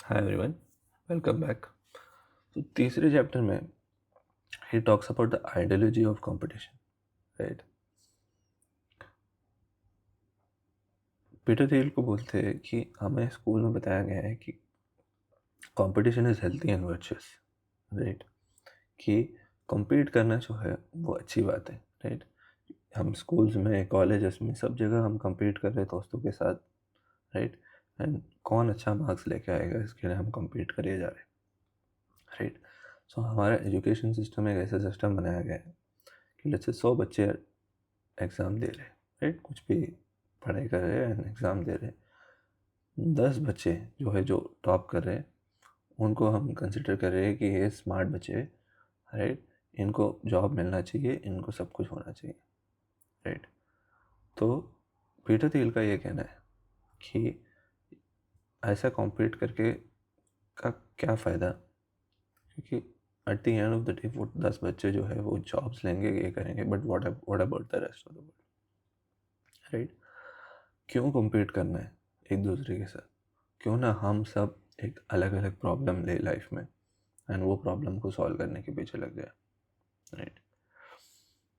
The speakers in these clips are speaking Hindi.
Hi everyone, welcome back. तो तीसरे चैप्टर में he talks about the ideology of competition, right. Peter थियल को बोलते हैं कि हमें स्कूल में बताया गया है कि competition is healthy and virtuous, right. कि compete करना जो है वो अच्छी बात है, राइट। हम स्कूल्स में, कॉलेजेस में, सब जगह हम compete कर रहे हैं दोस्तों के साथ, राइट। एंड कौन अच्छा मार्क्स लेके आएगा इसके लिए हम compete करे जा रहे हैं, राइट। सो हमारा एजुकेशन सिस्टम एक ऐसा सिस्टम बनाया गया है कि लेट्स से 100 बच्चे एग्ज़ाम दे रहे हैं, राइट। कुछ भी पढ़ाई कर रहे हैं, एग्ज़ाम दे रहे हैं। 10 बच्चे जो टॉप कर रहे हैं उनको हम कंसिडर कर रहे हैं कि ये स्मार्ट बच्चे हैं, राइट। इनको जॉब मिलना चाहिए, इनको सब कुछ होना चाहिए, राइट। तो पीटर थियल का ये कहना है कि ऐसा कॉम्पीट करके का क्या फ़ायदा, क्योंकि at the end of the day वो 10 बच्चे जो है वो जॉब्स लेंगे, ये करेंगे, but what about the rest of the world, right. क्यों कम्पीट करना है एक दूसरे के साथ? क्यों ना हम सब एक अलग अलग प्रॉब्लम ले लाइफ में एंड वो प्रॉब्लम को सॉल्व करने के पीछे लग जाए, राइट।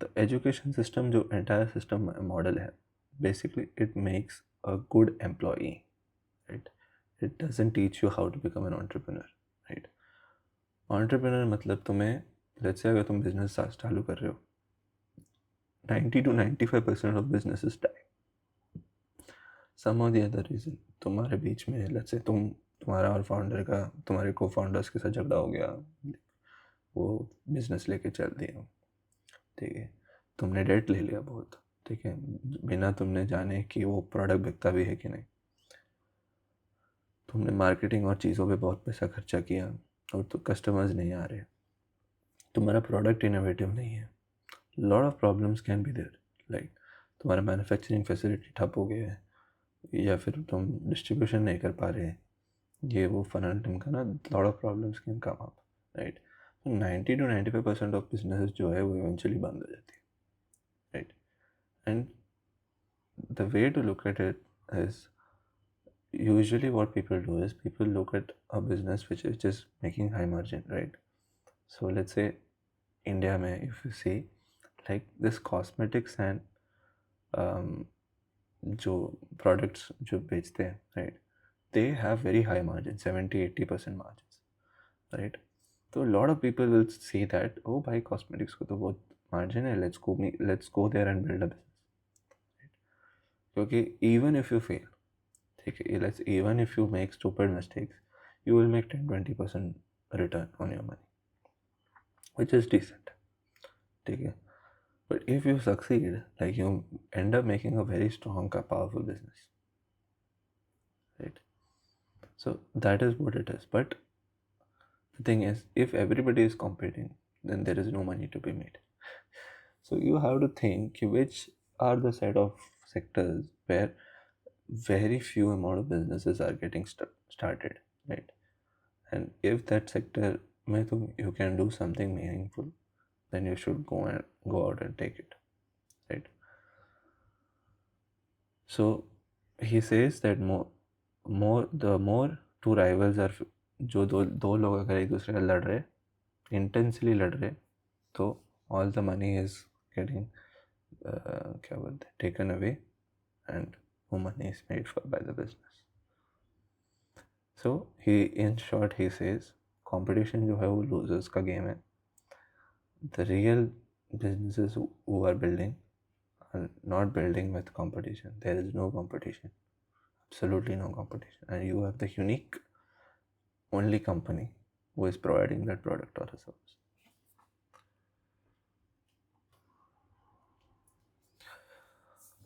तो एजुकेशन सिस्टम जो एंटायर सिस्टम मॉडल है, basically it makes a good employee, right. It doesn't teach you how to become an entrepreneur, right. Entrepreneur मतलब तुम्हें, लेट्स से अगर तुम बिजनेस चालू कर रहे हो, 90 to 95% ऑफ बिजनेसेस डाई सम और द अदर रीज़न। तुम्हारे बीच में लेट्स से तुम्हारा और फाउंडर का, तुम्हारे को फाउंडर्स के साथ झगड़ा हो गया, वो बिजनेस लेके चल दिए, ठीक है। तुमने डेट ले लिया बहुत, ठीक है, बिना तुमने जाने कि वो प्रोडक्ट बिकता भी है कि नहीं। तुमने मार्केटिंग और चीज़ों पे बहुत पैसा खर्चा किया और तो कस्टमर्स नहीं आ रहे, तुम्हारा प्रोडक्ट इनोवेटिव नहीं है, lot of problems can be there, like तुम्हारा मैन्युफैक्चरिंग फैसिलिटी ठप हो गया है, या फिर तुम डिस्ट्रीब्यूशन नहीं कर पा रहे, ये वो फन का ना, lot of problems can come up, right. 90 to 95% of business जो है वो इवेंचुअली बंद हो जाती है, right. And the way to look at it is, usually what people do is people look at a business which is just making high margin, right? So let's say India mein, if you see like this cosmetics and जो products जो बेचते हैं, right, they have very high margin, 70-80% margins, right? तो lot of people will see that, oh भाई cosmetics को तो बहुत margin है, let's go there and build a business, क्योंकि even if you fail, ठीक है, even if you make stupid mistakes, you will make 10-20% return on your money, which is decent, ठीक है। But if you succeed, like you end up making a very strong, powerful business, right? So that is what it is. But the thing is, if everybody is competing, then there is no money to be made. So you have to think which are the set of sectors where very few amount of businesses are getting started, right? And if that sector you can do something meaningful, then you should go out and take it, right? So he says that the more two rivals are, जो दो लोग अगर एक दूसरे का लड़ रहे, इंटेंसली लड़ रहे, तो all the money is getting क्या बोलते हैं, taken away, and no money is made by the business. So in short he says competition जो है वो losers का game है. The real businesses who are building are not building with competition. There is no competition, absolutely no competition, and you are the unique only company who is providing that product or a service.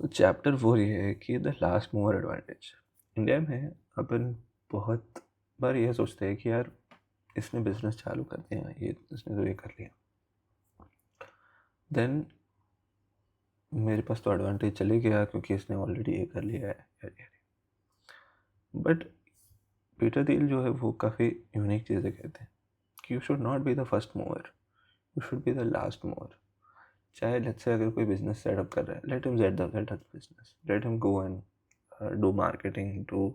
तो चैप्टर 4 ये है कि the last mover advantage. India में अपन बहुत बार ये सोचते हैं कि यार इसने बिजनेस चालू कर दिया, ये इसने तो ये कर लिया, देन मेरे पास तो एडवांटेज चले गया क्योंकि इसने ऑलरेडी ये कर लिया है। बट पीटर थियल जो है वो काफ़ी यूनिक चीज़ें कहते हैं कि you should not be the first mover, you should be the last mover. चाहे लेट्स से अगर कोई बिजनेस सेटअप कर रहा है, let him set the business, let him go and do marketing, to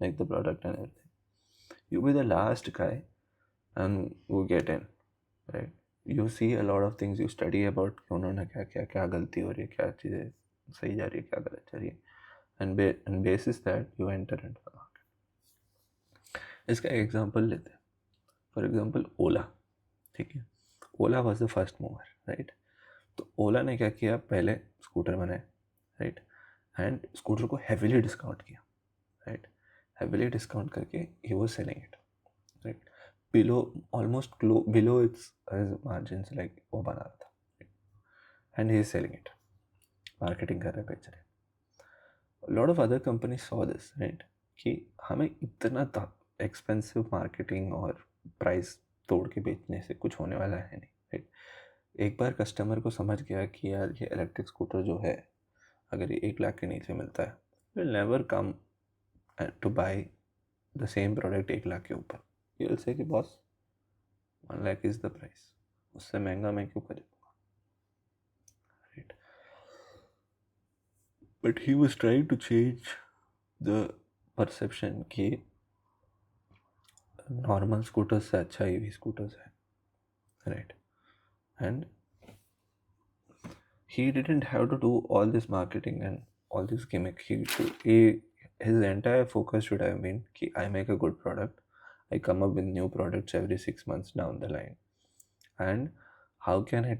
make the product and everything. You be the last guy and you get in, right? You see a lot of things, you study about कि उन्होंने क्या क्या क्या गलती हो रही है, क्या चीज़ें सही जा रही है, क्या गलत जा रही है, and basis that you enter into the market. इसका एक एग्जांपल लेते हैं. फॉर एग्जांपल ओला, ठीक है. Ola was the first mover, right. तो ओला ने क्या किया, पहले स्कूटर बनाए, राइट, एंड स्कूटर को हैवीली डिस्काउंट किया, राइट. हैवीली डिस्काउंट करके he was selling it, right, below, almost below its margins, like वो बना रहा था, and he is selling it, marketing कर रहे, बेच रहे. Lot of other company saw this, right, कि हमें इतना एक्सपेंसिव मार्केटिंग और प्राइस तोड़ के बेचने से कुछ होने वाला है नहीं, राइट. एक बार कस्टमर को समझ गया कि यार ये इलेक्ट्रिक स्कूटर जो है, अगर ये 1 लाख के नीचे मिलता है, will never come to buy the same product 1 lakh के ऊपर. यू विल से कि boss 1 lakh is the price, उससे महंगा मैं क्यों खरीदूंगा, right. But he was trying to change the perception कि नॉर्मल स्कूटर्स से अच्छा ईवी स्कूटर्स है, right. And he didn't have to do all this marketing and all this gimmick. His entire focus should have been कि I make a good product, I come up with new products every 6 months down the line, and how can I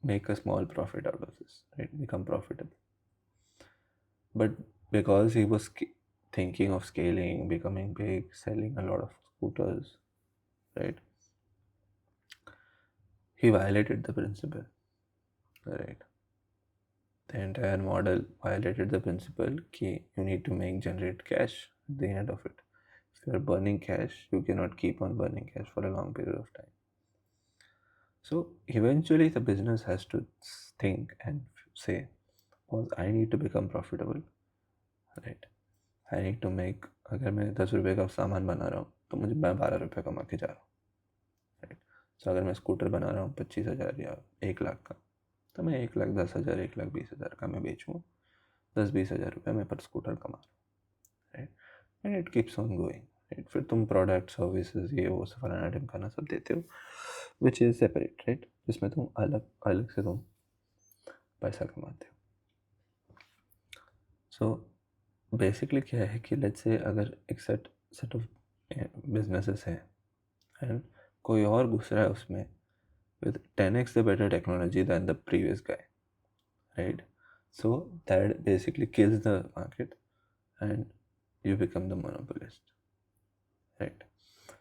make a small profit out of this, right, become profitable. But because he was thinking of scaling, becoming big, selling a lot of scooters, right, he violated the principle, right. The entire model violated the principle that you need to generate cash at the end of it. If you are burning cash, you cannot keep on burning cash for a long period of time. So eventually the business has to think and say, I need to become profitable, right? I need to make, अगर मैं 10 रुपये का सामान बना रहा हूँ तो मुझे मैं 12 रुपये कमा के जा रहा हूँ, राइट. सो अगर मैं स्कूटर बना रहा हूँ 25,000 या 1 लाख का, तो मैं 1,10,000, 1,20,000 का मैं बेचूँ, 10-20,000 रुपये मैं पर स्कूटर कमा रहा हूँ, right. And it keeps on going, right. फिर तुम प्रोडक्ट, सर्विसेज, ये वो फलाना ढिमकाना सब देते हो, विच इज़ सेपरेट, राइट, जिसमें तुम अलग अलग से तुम पैसा कमाते हो. सो बेसिकली क्या है कि लेट्स से अगर एक सेट ऑफ बिजनेसेस हैं एंड कोई और घुस रहा है उसमें with 10x the better technology than the previous guy, right? So that basically kills the market and you become the monopolist, right?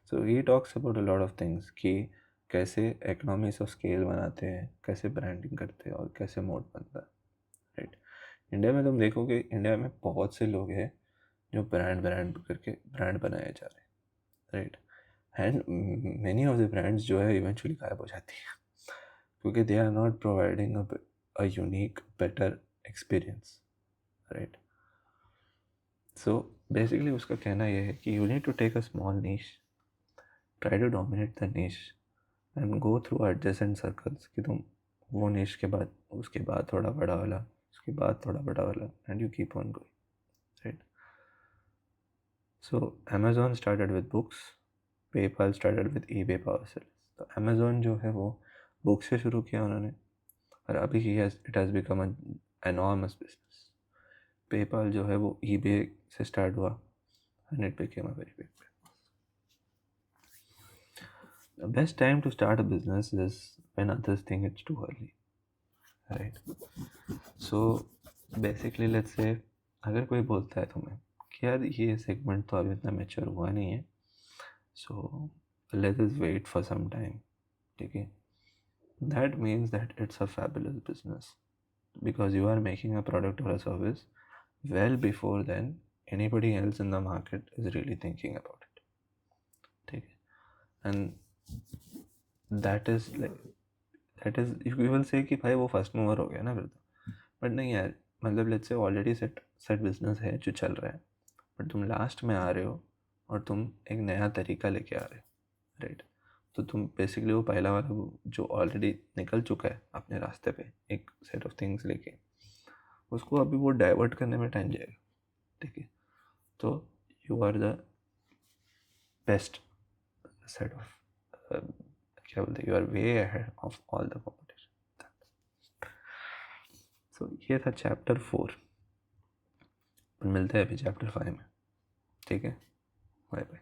So he talks about a lot of things कि कैसे economies of scale बनाते हैं, कैसे branding करते हैं और कैसे मोड बनता है, right? इंडिया में तुम देखोगे, इंडिया में बहुत से लोग हैं जो ब्रांड करके ब्रांड बनाए जा रहे हैं, right. And many of the brands जो है इवेंचुअली गायब हो जाती है क्योंकि they are not providing a unique better experience, right. So basically उसका कहना यह है कि you need to take a small niche, try to dominate the niche and go through adjacent circles कि तुम वो नीश के बाद, उसके बाद थोड़ा बड़ा वाला, उसके बाद थोड़ा बड़ा वाला, and you keep on going, right. So Amazon started with books, PayPal started with eBay parcels. तो अमेजोन जो है वो बुक से शुरू किया उन्होंने और अभी it has become an enormous business. PayPal जो है वो ईबे से स्टार्ट हुआ and it became a very big business. The best time to start a business is when others think it's too early, right. So basically let's say अगर कोई बोलता है तुम्हें कि यार ये सेगमेंट तो अभी इतना मैच्योर हुआ नहीं है, so let us wait for some time, ठीक है, that means that it's a fabulous business because you are making a product or a service well before then anybody else in the market is really thinking about it, okay. And that is you will say कि भाई वो फर्स्ट मूवर हो गया ना फिर तो, बट नहीं यार, मतलब let's say already set business है जो चल रहा है, बट तुम लास्ट में आ रहे हो और तुम एक नया तरीका लेके आ रहे हो, राइट. तो तुम बेसिकली वो पहला वाला जो ऑलरेडी निकल चुका है अपने रास्ते पे एक सेट ऑफ थिंग्स लेके, उसको अभी वो डाइवर्ट करने में टाइम जाएगा, ठीक है. तो you are the best set of, क्या बोलते हैं, you are way ahead of all the competition. So ये था चैप्टर 4. मिलते हैं अभी चैप्टर 5 में. ठीक है, बाय बाय.